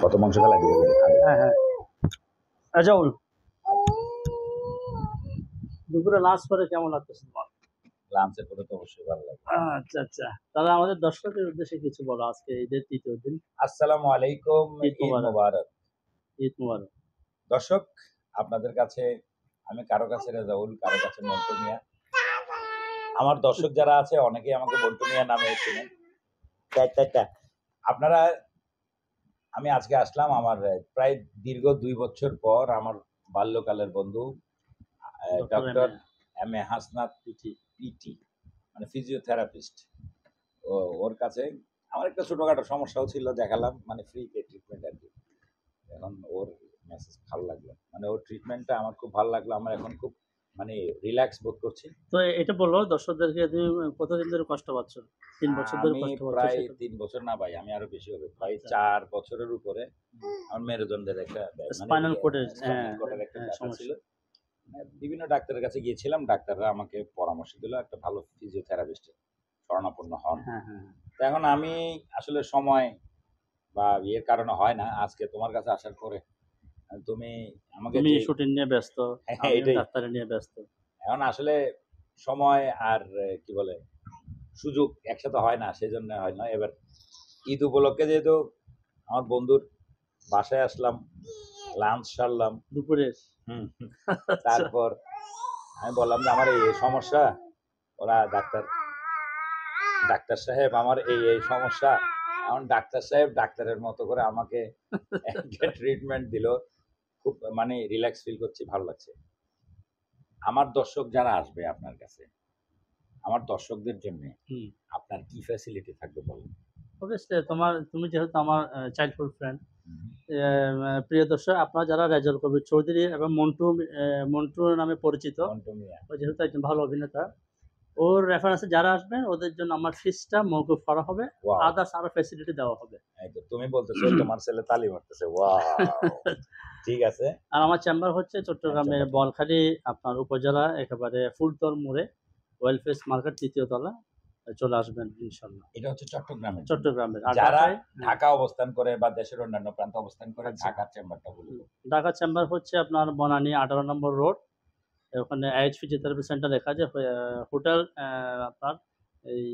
কত মাংস খেলা দিবে। হ্যাঁ হ্যাঁ রাজাউল, দুপুরে লাঞ্চ করে কেমন লাগতেছে তোমার? লাঞ্চের পরে তো অবশ্যই ভালো লাগে। আচ্ছা আচ্ছা, তাহলে আমাদের দর্শকের উদ্দেশ্যে কিছু বলো আজকে ঈদের তৃতীয় দিন। আসসালামু আলাইকুম, ঈদ ঈদ মোবারক। মোবারক। ঈদ মোবারক। দর্শক, আপনাদের কাছে আমি কারো কাছে রেজাউল, কারো কাছে মন্টু মিয়া। আমার দর্শক যারা আছে অনেকেই আমাকে মন্টু মিয়া নামে চেনেন। আপনারা, আমি আজকে আসলাম আমার প্রায় দীর্ঘ 2 বছর পর আমার বাল্যকালের বন্ধু doctor M A Hasnat PT, মানে ফিজিওথেরাপিস্ট। ওর কাছে আমার একটা ছোটখাটো সমস্যাও ছিল, দেখালাম, মানে ফ্রিতে ট্রিটমেন্ট আর কি। এখন ওর মেসেজ ভালো লাগলো, মানে ওর ট্রিটমেন্টটা আমার খুব ভালো লাগলো। আমার এখন খুব মানে রিল্যাক্স বোধ করছি। তো এটা বলো দর্শকদেরকে, তুমি কতদিন ধরে কষ্ট পাচ্ছ? 3 বছর ধরে আমি কষ্ট পাচ্ছ? প্রায় 3 বছর না ভাই, আমি আরো বেশি হবে, প্রায় 4 বছরের উপরে। আমার মেরুদণ্ডের একটা স্পাইনাল কোডের একটা সমস্যা ছিল। বিভিন্ন ডাক্তারের কাছে গিয়েছিলাম, ডাক্তাররা আমাকে পরামর্শ দিল একটা ভালো ফিজিওথেরাপিস্টের শরণাপন্ন হন। তো এখন আমি আসলে সময় বা ইয়ের কারণে হয় না। আজকে তোমার কাছে আসার পরে তুমি আমাকে শুটিং নিয়ে ব্যস্ত, আমি ডাক্তার নিয়ে ব্যস্ত। এখন আসলে সময় আর কি বলে সুযোগ একসাথে হয় না, সেজন্য হয় না। এবার ঈদ উপলক্ষে যেহেতু আমার বন্ধুর বাসায় আসলাম, লাঞ্চ সারলাম দুপুরে। তারপর আমি বললাম যে আমার এই সমস্যা, ওরা ডাক্তার সাহেব আমার এই সমস্যা। এখন ডাক্তার সাহেব ডাক্তারের মতো করে আমাকে একটা ট্রিটমেন্ট দিল। খুব মানে রিল্যাক্স ফিল করছি, ভালো লাগছে। আমার দর্শক যারা আসবে আপনার কাছে, আমার দর্শকদের জন্য আপনার কি ফ্যাসিলিটি থাকবে বলুন? অবশ্যই তুমি যেহেতু আমার চাইল্ডহুড ফ্রেন্ড, প্রিয় দর্শক, আপনারা যারা রেজাউল কবির চৌধুরী এবং মন্টু নামে পরিচিত, ও যেহেতু একজন ভালো অভিনেতা, ওর রেফারেন্সে যারা আসবেন ওদের জন্য আমার ফিসটা মওকুফ করা হবে, আদার্স আরো ফ্যাসিলিটি দেওয়া হবে। তুমি বলতেছো তোমার ছেলে তালি মারতেছে, ওয়াও ঠিক আছে। আর আমার চেম্বার হচ্ছে চট্টগ্রামের বলখালী আপনার উপজেলা একেবারে ফুলতল মোড়ে, ওয়েলফেস মার্কেট 3য় তলা, চলে আসবেন ইনশাআল্লাহ। এটা হচ্ছে চট্টগ্রামের। যারা ঢাকা অবস্থান করে বা দেশের অন্যান্য প্রান্তে অবস্থান করে, ঢাকার চেম্বারটা বলুন। ঢাকা চেম্বার হচ্ছে আপনার বনানী 18 নম্বর রোড, ওখানে এইচ ফিজিওথেরাপি সেন্টার লেখা আছে, হোটেল আপনার এই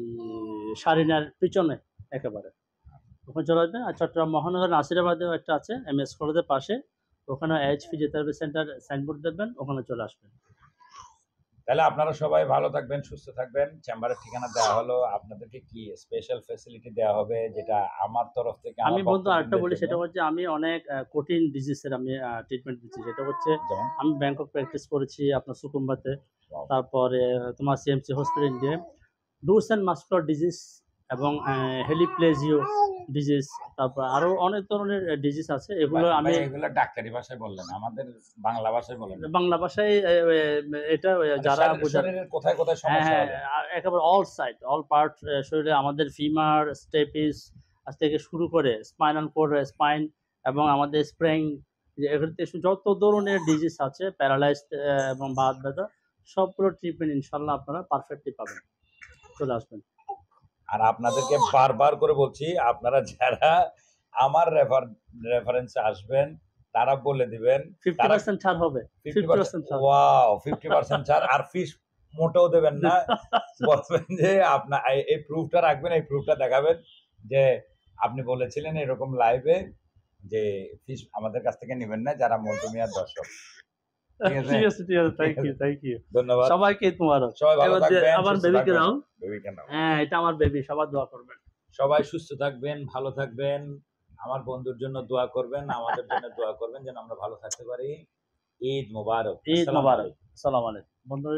শারিনার পিছনে একেবারে, ওখানে চলে আসবেন। আর চট্টগ্রাম মহানগর নাসিরাবাদেও একটা আছে MS কলেজের পাশে, ওখানে এইচ ফিজিওথেরাপি সেন্টার সাইনবোর্ড দেখবেন, ওখানে চলে আসবেন। তাহলে আপনারা সবাই ভালো থাকবেন, সুস্থ থাকবেন। চেম্বারের ঠিকানা দেওয়া হলো, আপনাদেরকে কি স্পেশাল ফ্যাসিলিটি দেওয়া হবে যেটা আমার তরফ থেকে। আমি বন্ধু আরেকটা বলি, সেটা হচ্ছে আমি অনেক কঠিন ডিজিজের আমি ট্রিটমেন্ট দিচ্ছি। সেটা হচ্ছে আমি ব্যাংকক প্র্যাকটিস করেছি আপনার সুকুম্বাতে, তারপরে তোমার CMC hospital India, dose and muscular disease এবং হেলিপ্লেজিও ডিজিজ, তারপর আরো অনেক ধরনের ডিজিজ আছে। এগুলো আমি এগুলো ডাক্তারি ভাষায় বললেন, আমাদের বাংলা ভাষায় বলেন। বাংলা ভাষায় এটা যারা কোথায় কোথায় সমস্যা হবে, একেবারে অল সাইড, অল পার্ট শরীরে, আমাদের ফিমার, স্টেপিস থেকে শুরু করে স্পাইনাল কোড, স্পাইন এবং আমাদের স্প্রেইং, এগুলোতে যত ধরনের ডিজিজ আছে, প্যারালাইজড এবং বাত ব্যথা, সবগুলো ট্রিটমেন্ট ইনশাল্লাহ আপনারা পারফেক্টলি পাবেন, চলে আসবেন। আর আপনাদেরকে বারবার করে বলছি, আপনারা যারা আমার রেফারেন্সে আসবেন তারা বলে দিবেন 50% ছাড় হবে। 50%, ওয়াও, 50% ছাড়। আর ফিস মোটেও দেবেন না, বলবেন যে আপনার এই প্রুফটা রাখবেন, এই প্রুফটা দেখাবেন যে আপনি বলেছিলেন এরকম লাইভে যে ফিস আমাদের কাছ থেকে নেবেন না, যারা মন্টু মিয়ার দর্শক। ঠিক আছে, থ্যাংক ইউ, ধন্যবাদ সবাইকে। সবাই ভালো থাকবেন, আমার বেবিকে দাও, বেবিকে নাও। হ্যাঁ, এটা আমার বেবি, সবার দোয়া করবেন। সবাই সুস্থ থাকবেন, ভালো থাকবেন, আমার বন্ধুর জন্য দোয়া করবেন, আমাদের জন্য দোয়া করবেন যেন আমরা ভালো থাকতে পারি। ঈদ মোবারক। ঈদ মোবারক। আসসালামু আলাইকুম বন্ধু।